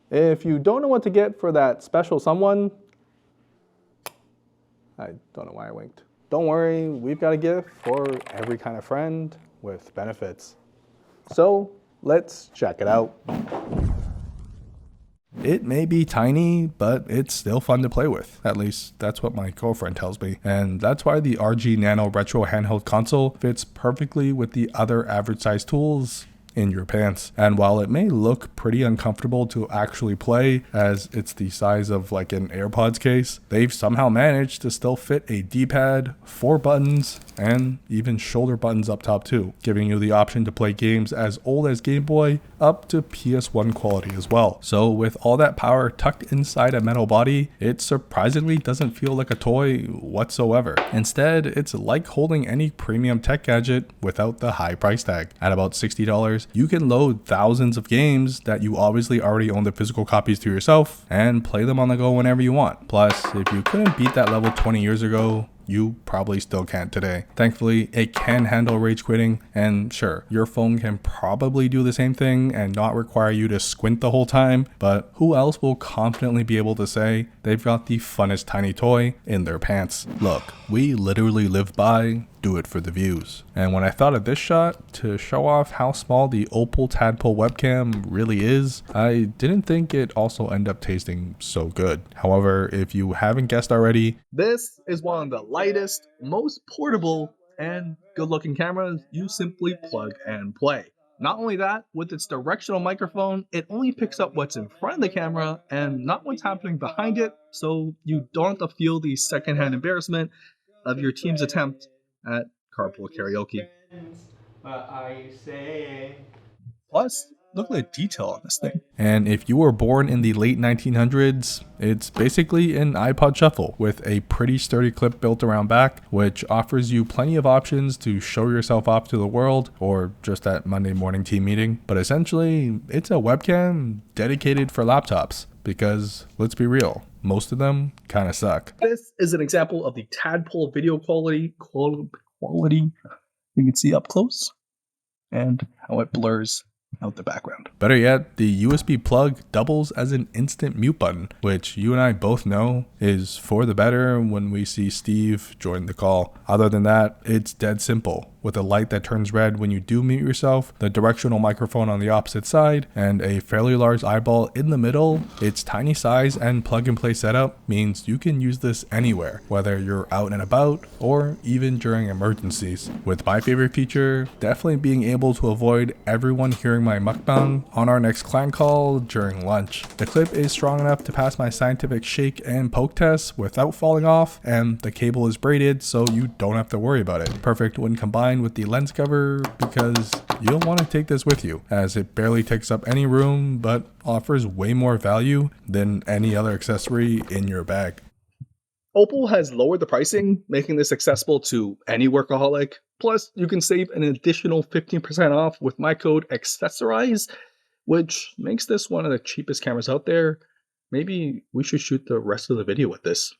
If you don't know what to get for that special someone, I don't know why I winked. Don't worry, we've got a gift for every kind of friend with benefits. So let's check it out. It may be tiny, but it's still fun to play with. At least that's what my girlfriend tells me. And that's why the RG Nano Retro handheld console fits perfectly with the other average size tools in your pants. And while it may look pretty uncomfortable to actually play, as it's the size of like an AirPods case, they've somehow managed to still fit a D-pad, 4 buttons, and even shoulder buttons up top too, giving you the option to play games as old as Game Boy up to PS1 quality as well. So with all that power tucked inside a metal body, it surprisingly doesn't feel like a toy whatsoever. Instead, it's like holding any premium tech gadget without the high price tag. At about $60, you can load thousands of games that you obviously already own the physical copies to yourself and play them on the go whenever you want. Plus, if you couldn't beat that level 20 years ago, you probably still can't today. Thankfully, it can handle rage quitting, and sure, your phone can probably do the same thing and not require you to squint the whole time, but who else will confidently be able to say they've got the funnest tiny toy in their pants? Look, we literally live by do it for the views. And when I thought of this shot to show off how small the Opal Tadpole webcam really is, I didn't think it also ended up tasting so good. However, if you haven't guessed already, this is one of the lightest, most portable, and good looking cameras you simply plug and play. Not only that, with its directional microphone, it only picks up what's in front of the camera and not what's happening behind it, so you don't have to feel the secondhand embarrassment of your team's attempt at carpool karaoke. Plus, look at the detail on this thing. And if you were born in the late 1900s, it's basically an iPod Shuffle with a pretty sturdy clip built around back, which offers you plenty of options to show yourself off to the world or just that Monday morning team meeting. But essentially, it's a webcam dedicated for laptops because, let's be real, most of them kind of suck. This is an example of the Tadpole video quality you can see up close and how it blurs out the background. Better yet, the USB plug doubles as an instant mute button, which you and I both know is for the better when we see Steve join the call. Other than that, it's dead simple. With a light that turns red when you do mute yourself, the directional microphone on the opposite side, and a fairly large eyeball in the middle, its tiny size and plug and play setup means you can use this anywhere, whether you're out and about or even during emergencies. With my favorite feature, definitely being able to avoid everyone hearing my mukbang on our next clan call during lunch. The clip is strong enough to pass my scientific shake and poke test without falling off, and the cable is braided so you don't have to worry about it. Perfect when combined with the lens cover because you'll want to take this with you, as it barely takes up any room but offers way more value than any other accessory in your bag. Opal has lowered the pricing, making this accessible to any workaholic. Plus, you can save an additional 15% off with my code ACCESSORIZE, which makes this one of the cheapest cameras out there. Maybe we should shoot the rest of the video with this.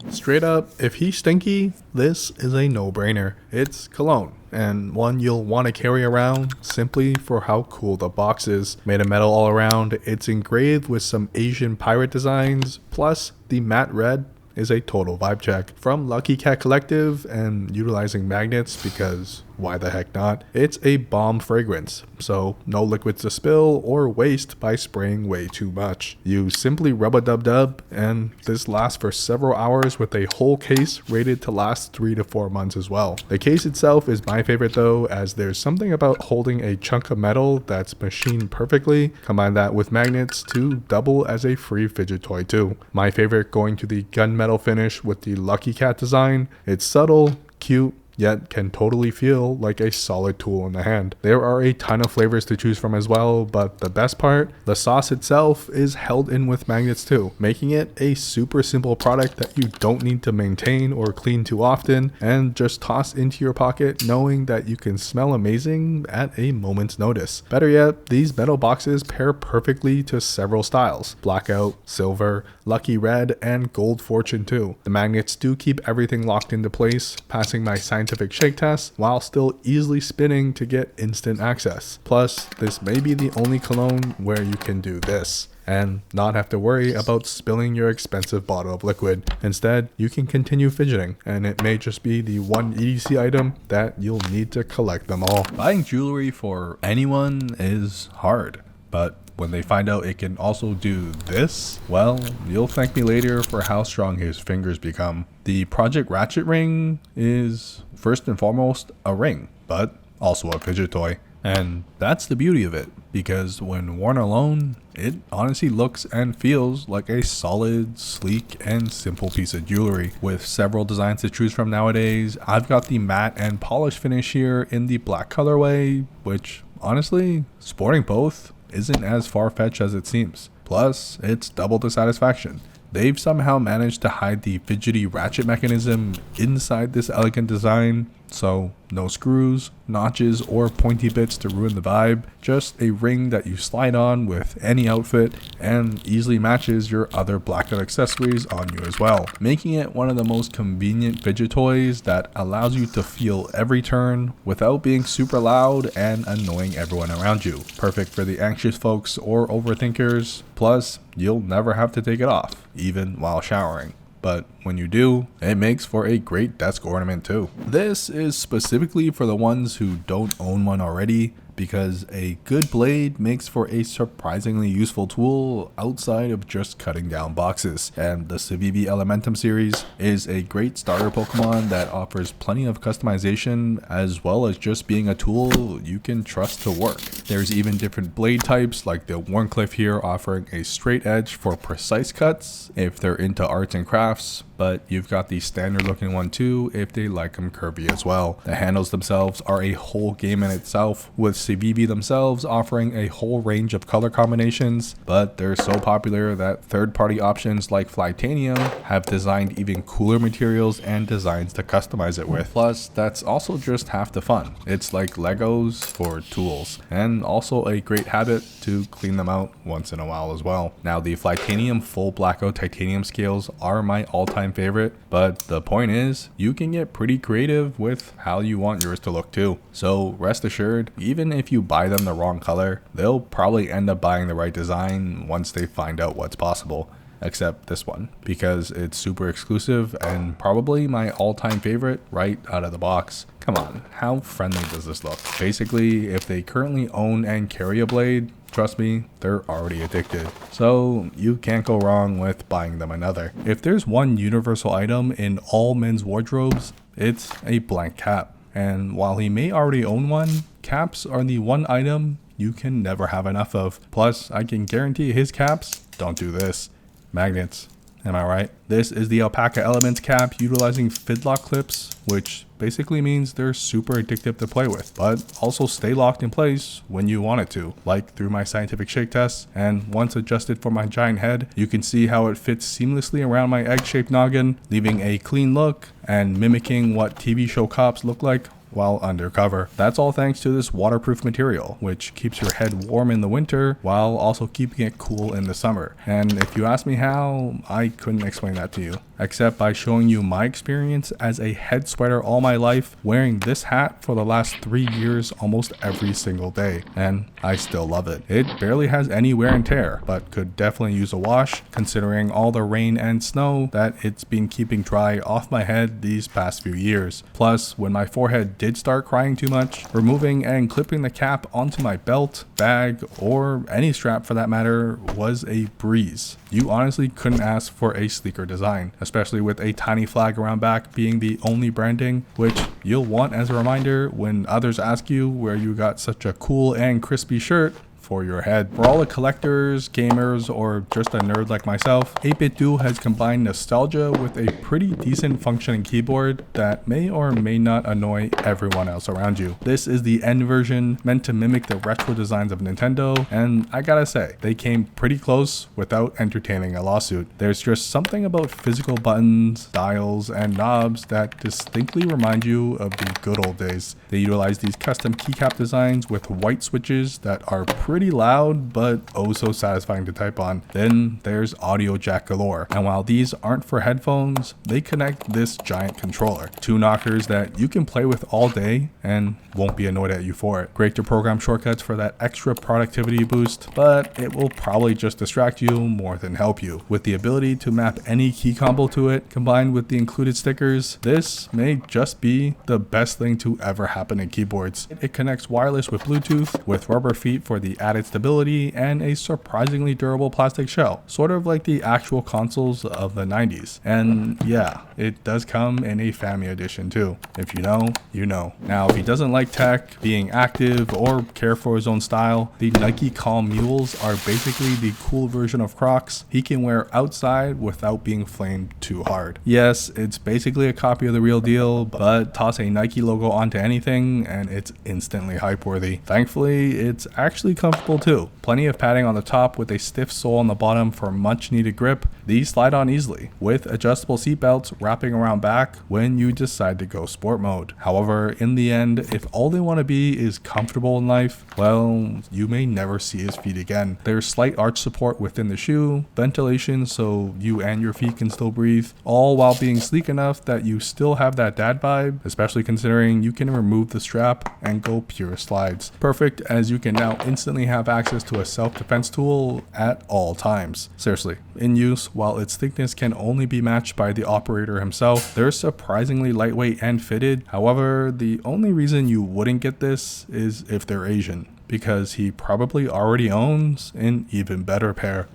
Straight up, if he's stinky, this is a no-brainer. It's cologne, and one you'll want to carry around simply for how cool the box is. Made of metal all around, it's engraved with some Asian pirate designs, plus the matte red is a total vibe check. From Lucky Cat Collective and utilizing magnets because why the heck not? It's a bomb fragrance, so no liquids to spill or waste by spraying way too much. You simply rub a dub and this lasts for several hours with a whole case rated to last 3 to 4 months as well. The case itself is my favorite though, as there's something about holding a chunk of metal that's machined perfectly. Combine that with magnets to double as a free fidget toy too. My favorite going to the gunmetal finish with the Lucky Cat design. It's subtle, cute, yet can totally feel like a solid tool in the hand. There are a ton of flavors to choose from as well, but the best part, the sauce itself is held in with magnets too, making it a super simple product that you don't need to maintain or clean too often, and just toss into your pocket knowing that you can smell amazing at a moment's notice. Better yet, these metal boxes pair perfectly to several styles: blackout, silver, lucky red, and gold fortune too. The magnets do keep everything locked into place, passing my scientific scientific shake test while still easily spinning to get instant access. Plus, this may be the only cologne where you can do this and not have to worry about spilling your expensive bottle of liquid. Instead, you can continue fidgeting, and it may just be the one EDC item that you'll need to collect them all. Buying jewelry for anyone is hard, but when they find out it can also do this, well, you'll thank me later for how strong his fingers become. The Project Ratchet ring is first and foremost a ring, but also a fidget toy. And that's the beauty of it, because when worn alone, it honestly looks and feels like a solid, sleek, and simple piece of jewelry. With several designs to choose from nowadays, I've got the matte and polished finish here in the black colorway, which honestly, sporting both isn't as far-fetched as it seems. Plus, it's double the satisfaction. They've somehow managed to hide the fidgety ratchet mechanism inside this elegant design, so no screws, notches, or pointy bits to ruin the vibe, just a ring that you slide on with any outfit and easily matches your other blackout accessories on you as well, making it one of the most convenient fidget toys that allows you to feel every turn without being super loud and annoying everyone around you. Perfect for the anxious folks or overthinkers, plus you'll never have to take it off, even while showering. But when you do, it makes for a great desk ornament too. This is specifically for the ones who don't own one already, because a good blade makes for a surprisingly useful tool outside of just cutting down boxes. And the Civivi Elementum series is a great starter Pokemon that offers plenty of customization, as well as just being a tool you can trust to work. There's even different blade types, like the Warncliffe here offering a straight edge for precise cuts if they're into arts and crafts, but you've got the standard looking one too if they like them curvy as well. The handles themselves are a whole game in itself, with Civivi themselves offering a whole range of color combinations, but they're so popular that third-party options like Flytanium have designed even cooler materials and designs to customize it with. Plus, that's also just half the fun. It's like Legos for tools, and also a great habit to clean them out once in a while as well. Now, the Flytanium full blackout titanium scales are my all-time favorite, but the point is, you can get pretty creative with how you want yours to look too. So rest assured, even if you buy them the wrong color, they'll probably end up buying the right design once they find out what's possible. Except this one, because it's super exclusive and probably my all-time favorite right out of the box. Come on, how friendly does this look? Basically, if they currently own and carry a blade, trust me, they're already addicted. So you can't go wrong with buying them another. If there's one universal item in all men's wardrobes, it's a blank cap. And while he may already own one, caps are the one item you can never have enough of. Plus, I can guarantee his caps don't do this. Magnets. Am I right? This is the Alpaka Elements Cap utilizing fidlock clips, which basically means they're super addictive to play with, but also stay locked in place when you want it to, like through my scientific shake test. And once adjusted for my giant head, you can see how it fits seamlessly around my egg-shaped noggin, leaving a clean look and mimicking what TV show cops look like while undercover. That's all thanks to this waterproof material, which keeps your head warm in the winter while also keeping it cool in the summer. And if you ask me how, I couldn't explain that to you, except by showing you my experience as a head sweater all my life, wearing this hat for the last 3 years almost every single day, and I still love it. It barely has any wear and tear, but could definitely use a wash, considering all the rain and snow that it's been keeping dry off my head these past few years. Plus, when my forehead did start crying too much, removing and clipping the cap onto my belt, bag, or any strap for that matter was a breeze. You honestly couldn't ask for a sleeker design, especially with a tiny flag around back being the only branding, which you'll want as a reminder when others ask you where you got such a cool and crispy shirt for your head. For all the collectors, gamers, or just a nerd like myself, 8-Bit Do has combined nostalgia with a pretty decent functioning keyboard that may or may not annoy everyone else around you. This is the end version, meant to mimic the retro designs of Nintendo, and I gotta say, they came pretty close without entertaining a lawsuit. There's just something about physical buttons, dials, and knobs that distinctly remind you of the good old days. They utilize these custom keycap designs with white switches that are pretty pretty loud, but oh so satisfying to type on. Then there's audio jack galore. And while these aren't for headphones, they connect this giant controller. Two knockers that you can play with all day and won't be annoyed at you for it. Great to program shortcuts for that extra productivity boost, but it will probably just distract you more than help you. With the ability to map any key combo to it, combined with the included stickers, this may just be the best thing to ever happen in keyboards. It connects wireless with Bluetooth, with rubber feet for the added stability, and a surprisingly durable plastic shell, sort of like the actual consoles of the 90s. And yeah, it does come in a family edition too. If you know, you know. Now, if he doesn't like tech, being active, or care for his own style, the Nike Calm Mules are basically the cool version of Crocs he can wear outside without being flamed too hard. Yes, it's basically a copy of the real deal, but toss a Nike logo onto anything and it's instantly hype worthy. Thankfully, it's actually comfortable too. Plenty of padding on the top with a stiff sole on the bottom for much needed grip. These slide on easily, with adjustable seat belts wrapping around back when you decide to go sport mode. However, in the end, if all they want to be is comfortable in life, well, you may never see his feet again. There's slight arch support within the shoe, ventilation so you and your feet can still breathe, all while being sleek enough that you still have that dad vibe, especially considering you can remove the strap and go pure slides. Perfect, as you can now instantly have access to a self-defense tool at all times. Seriously, in use, while its thickness can only be matched by the operator himself, they're surprisingly lightweight and fitted. However, the only reason you wouldn't get this is if they're Asian, because he probably already owns an even better pair.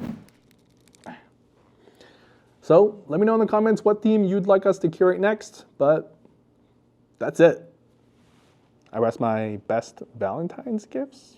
So let me know in the comments what theme you'd like us to curate next, but that's it. I rest my best Valentine's gifts.